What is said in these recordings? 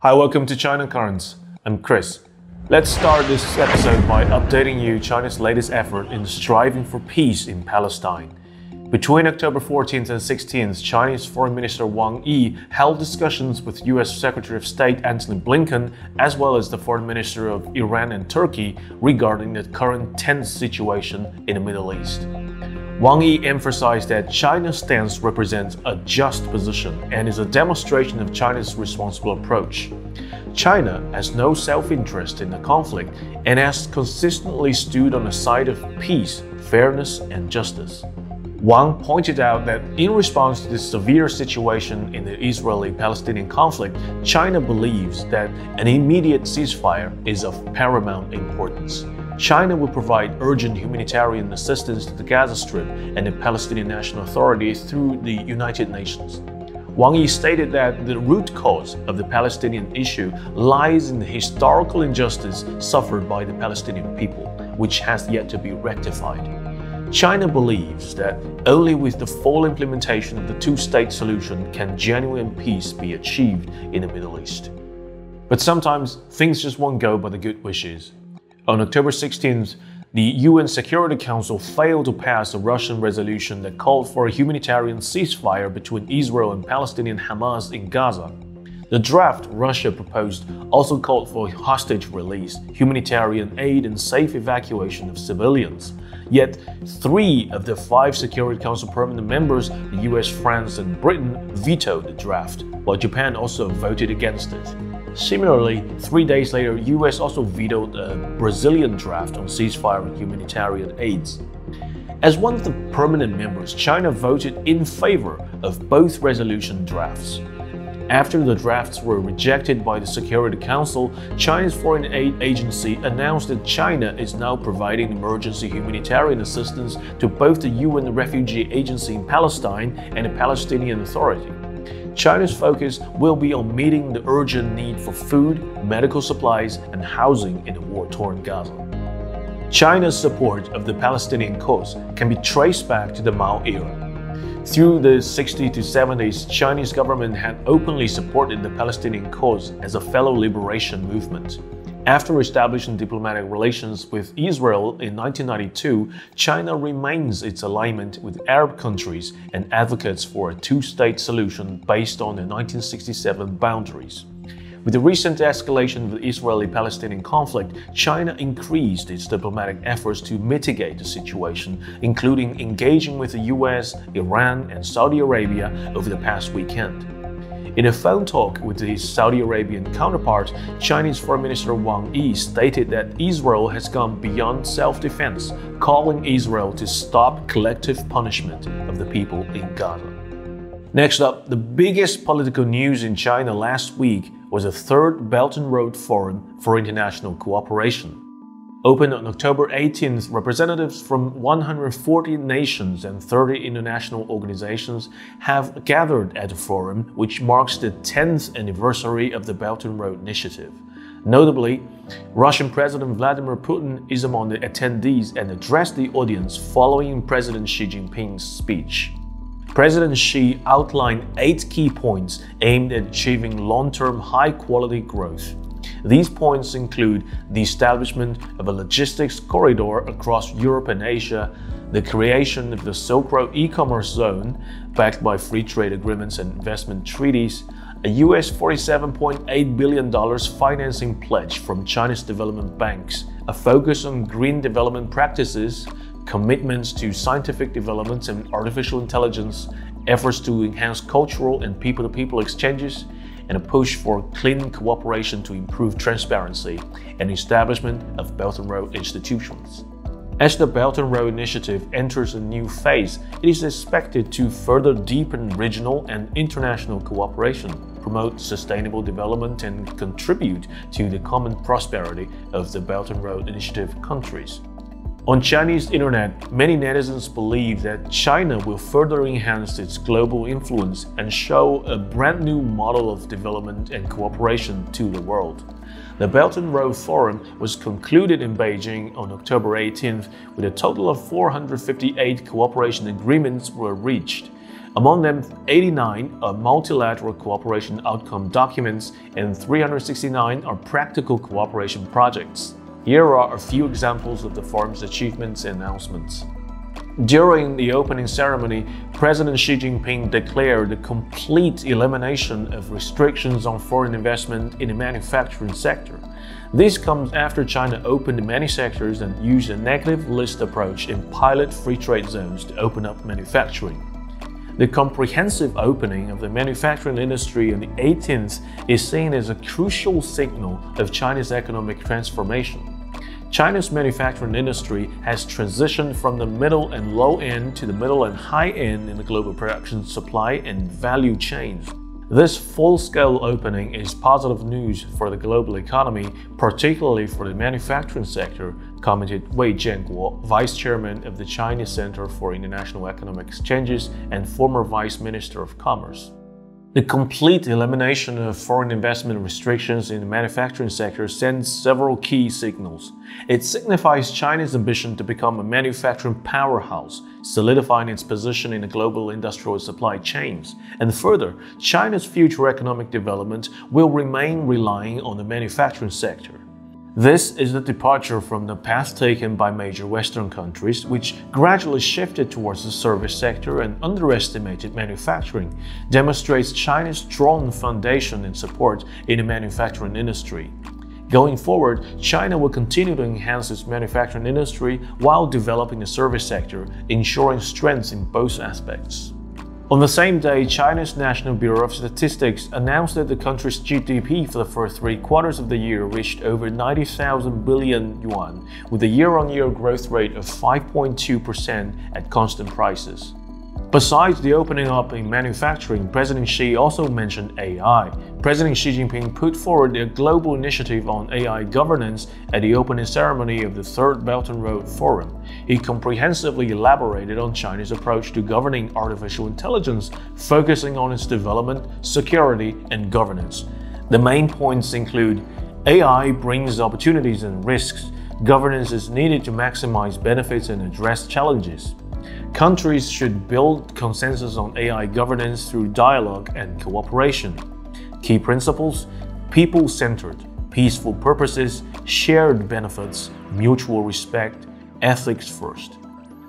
Hi, welcome to China Currents. I'm Chris. Let's start this episode by updating you China's latest effort in striving for peace in Palestine. Between October 14th and 16th, Chinese Foreign Minister Wang Yi held discussions with US Secretary of State Antony Blinken, as well as the Foreign Minister of Iran and Turkey, regarding the current tense situation in the Middle East. Wang Yi emphasized that China's stance represents a just position and is a demonstration of China's responsible approach. China has no self-interest in the conflict and has consistently stood on the side of peace, fairness, and justice. Wang pointed out that in response to the severe situation in the Israeli-Palestinian conflict, China believes that an immediate ceasefire is of paramount importance. China will provide urgent humanitarian assistance to the Gaza Strip and the Palestinian National Authority through the United Nations. Wang Yi stated that the root cause of the Palestinian issue lies in the historical injustice suffered by the Palestinian people, which has yet to be rectified. China believes that only with the full implementation of the two-state solution can genuine peace be achieved in the Middle East. But sometimes things just won't go by the good wishes. On October 16th, the UN Security Council failed to pass a Russian resolution that called for a humanitarian ceasefire between Israel and Palestinian Hamas in Gaza. The draft Russia proposed also called for hostage release, humanitarian aid, and safe evacuation of civilians. Yet, 3 of the 5 Security Council permanent members, the US, France, and Britain, vetoed the draft, while Japan also voted against it. Similarly, 3 days later, US also vetoed a Brazilian draft on ceasefire and humanitarian aid. As one of the permanent members, China voted in favor of both resolution drafts. After the drafts were rejected by the Security Council, China's Foreign Aid Agency announced that China is now providing emergency humanitarian assistance to both the UN Refugee Agency in Palestine and the Palestinian Authority. China's focus will be on meeting the urgent need for food, medical supplies, and housing in the war-torn Gaza. China's support of the Palestinian cause can be traced back to the Mao era. Through the 60s to 70s, Chinese government had openly supported the Palestinian cause as a fellow liberation movement. After establishing diplomatic relations with Israel in 1992, China remains its alignment with Arab countries and advocates for a two-state solution based on the 1967 boundaries. With the recent escalation of the Israeli-Palestinian conflict, China increased its diplomatic efforts to mitigate the situation, including engaging with the US, Iran, and Saudi Arabia over the past weekend. In a phone talk with his Saudi Arabian counterpart, Chinese Foreign Minister Wang Yi stated that Israel has gone beyond self-defense, calling Israel to stop collective punishment of the people in Gaza. Next up, the biggest political news in China last week was the third Belt and Road Forum for International Cooperation. Opened on October 18th, representatives from 140 nations and 30 international organizations have gathered at the forum, which marks the 10th anniversary of the Belt and Road Initiative. Notably, Russian President Vladimir Putin is among the attendees and addressed the audience following President Xi Jinping's speech. President Xi outlined 8 key points aimed at achieving long-term high-quality growth. These points include the establishment of a logistics corridor across Europe and Asia, the creation of the Silk Road e-commerce zone, backed by free trade agreements and investment treaties, a US $47.8 billion financing pledge from China's development banks, a focus on green development practices, commitments to scientific developments and artificial intelligence, efforts to enhance cultural and people-to-people exchanges, and a push for clean cooperation to improve transparency and establishment of Belt and Road institutions. As the Belt and Road Initiative enters a new phase, it is expected to further deepen regional and international cooperation, promote sustainable development, and contribute to the common prosperity of the Belt and Road Initiative countries. On Chinese internet, many netizens believe that China will further enhance its global influence and show a brand new model of development and cooperation to the world. The Belt and Road Forum was concluded in Beijing on October 18th, with a total of 458 cooperation agreements were reached. Among them, 89 are multilateral cooperation outcome documents and 369 are practical cooperation projects. Here are a few examples of the forum's achievements and announcements. During the opening ceremony, President Xi Jinping declared the complete elimination of restrictions on foreign investment in the manufacturing sector. This comes after China opened many sectors and used a negative list approach in pilot free trade zones to open up manufacturing. The comprehensive opening of the manufacturing industry on the 18th is seen as a crucial signal of China's economic transformation. China's manufacturing industry has transitioned from the middle and low end to the middle and high end in the global production supply and value chains. This full-scale opening is positive news for the global economy, particularly for the manufacturing sector, commented Wei Jianguo, Vice Chairman of the Chinese Center for International Economic Exchanges and former Vice Minister of Commerce. The complete elimination of foreign investment restrictions in the manufacturing sector sends several key signals. It signifies China's ambition to become a manufacturing powerhouse, solidifying its position in the global industrial supply chains. And further, China's future economic development will remain relying on the manufacturing sector. This is a departure from the path taken by major Western countries, which gradually shifted towards the service sector and underestimated manufacturing, demonstrates China's strong foundation and support in the manufacturing industry. Going forward, China will continue to enhance its manufacturing industry while developing the service sector, ensuring strength in both aspects. On the same day, China's National Bureau of Statistics announced that the country's GDP for the first 3 quarters of the year reached over 90,000 billion yuan, with a year-on-year growth rate of 5.2% at constant prices. Besides the opening up in manufacturing, President Xi also mentioned AI. President Xi Jinping put forward a global initiative on AI governance at the opening ceremony of the Third Belt and Road Forum. He comprehensively elaborated on China's approach to governing artificial intelligence, focusing on its development, security, and governance. The main points include: AI brings opportunities and risks. Governance is needed to maximize benefits and address challenges. Countries should build consensus on AI governance through dialogue and cooperation. Key principles: people-centered, peaceful purposes, shared benefits, mutual respect, ethics first.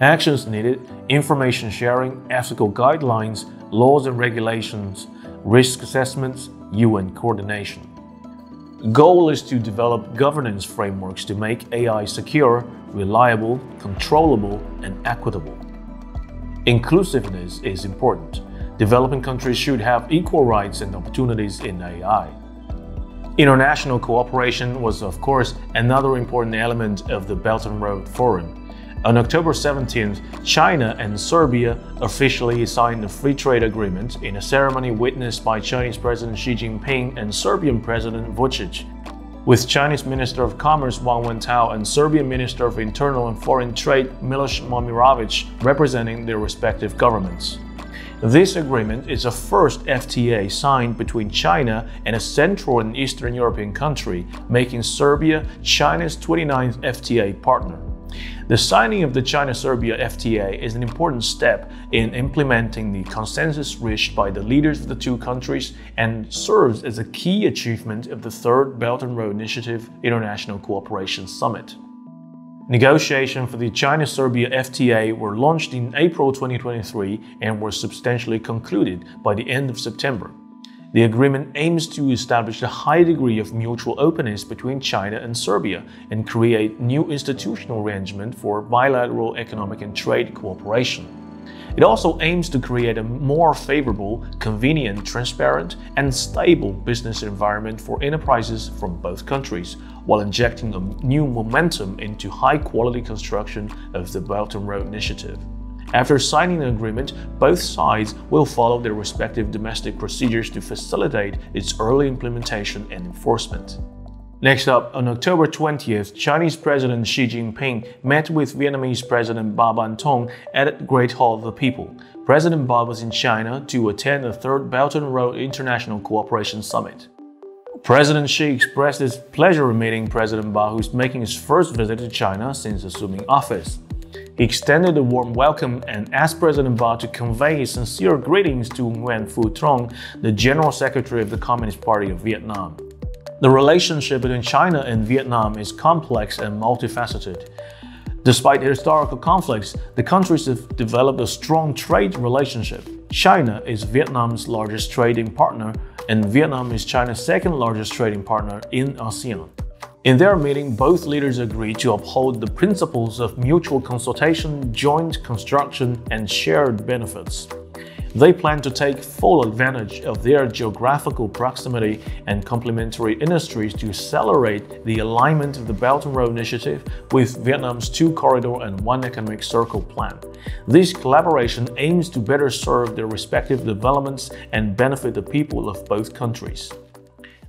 Actions needed: information sharing, ethical guidelines, laws and regulations, risk assessments, UN coordination. Goal is to develop governance frameworks to make AI secure, reliable, controllable, and equitable. Inclusiveness is important. Developing countries should have equal rights and opportunities in AI. International cooperation was, of course, another important element of the Belt and Road Forum. On October 17th, China and Serbia officially signed a free trade agreement in a ceremony witnessed by Chinese President Xi Jinping and Serbian President Vučić, with Chinese Minister of Commerce Wang Wentao and Serbian Minister of Internal and Foreign Trade Miloš Momirović representing their respective governments. This agreement is the first FTA signed between China and a Central and Eastern European country, making Serbia China's 29th FTA partner. The signing of the China-Serbia FTA is an important step in implementing the consensus reached by the leaders of the two countries and serves as a key achievement of the Third Belt and Road Initiative International Cooperation Summit. Negotiations for the China-Serbia FTA were launched in April 2023 and were substantially concluded by the end of September. The agreement aims to establish a high degree of mutual openness between China and Serbia and create new institutional arrangement for bilateral economic and trade cooperation. It also aims to create a more favorable, convenient, transparent, and stable business environment for enterprises from both countries, while injecting a new momentum into high-quality construction of the Belt and Road Initiative. After signing the agreement, both sides will follow their respective domestic procedures to facilitate its early implementation and enforcement. Next up, on October 20th, Chinese President Xi Jinping met with Vietnamese President Ba Ban Tong at the Great Hall of the People. President Ba was in China to attend the Third Belt and Road International Cooperation Summit. President Xi expressed his pleasure in meeting President Ba, who's making his first visit to China since assuming office. He extended a warm welcome and asked President Ba to convey his sincere greetings to Nguyen Phu Trong, the General Secretary of the Communist Party of Vietnam. The relationship between China and Vietnam is complex and multifaceted. Despite historical conflicts, the countries have developed a strong trade relationship. China is Vietnam's largest trading partner, and Vietnam is China's second largest trading partner in ASEAN. In their meeting, both leaders agreed to uphold the principles of mutual consultation, joint construction, and shared benefits. They plan to take full advantage of their geographical proximity and complementary industries to accelerate the alignment of the Belt and Road Initiative with Vietnam's two-corridor and one economic circle plan. This collaboration aims to better serve their respective developments and benefit the people of both countries.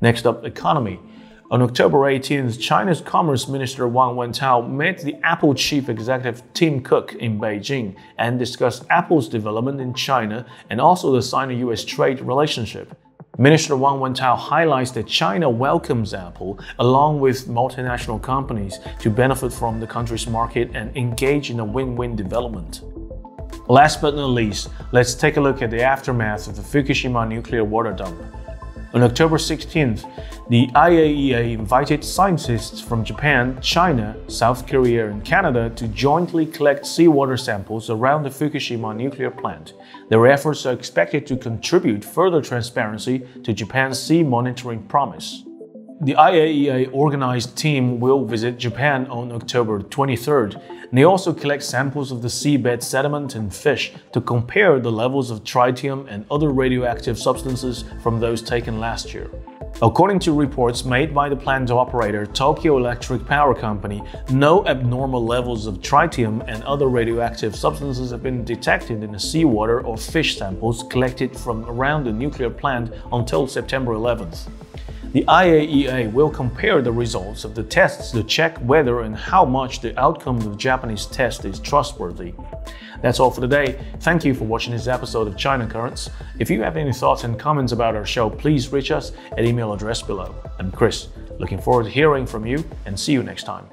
Next up, economy. On October 18th, China's Commerce Minister Wang Wentao met the Apple Chief Executive Tim Cook in Beijing and discussed Apple's development in China and also the Sino-US trade relationship. Minister Wang Wentao highlights that China welcomes Apple, along with multinational companies, to benefit from the country's market and engage in a win-win development. Last but not least, let's take a look at the aftermath of the Fukushima nuclear water dump. On October 16th, the IAEA invited scientists from Japan, China, South Korea, and Canada to jointly collect seawater samples around the Fukushima nuclear plant. Their efforts are expected to contribute further transparency to Japan's sea monitoring promise. The IAEA organized team will visit Japan on October 23rd, and they also collect samples of the seabed sediment and fish to compare the levels of tritium and other radioactive substances from those taken last year. According to reports made by the plant operator Tokyo Electric Power Company, no abnormal levels of tritium and other radioactive substances have been detected in the seawater or fish samples collected from around the nuclear plant until September 11th. The IAEA will compare the results of the tests to check whether and how much the outcome of the Japanese test is trustworthy. That's all for today. Thank you for watching this episode of China Currents. If you have any thoughts and comments about our show, please reach us at email address below. I'm Chris, looking forward to hearing from you, and see you next time.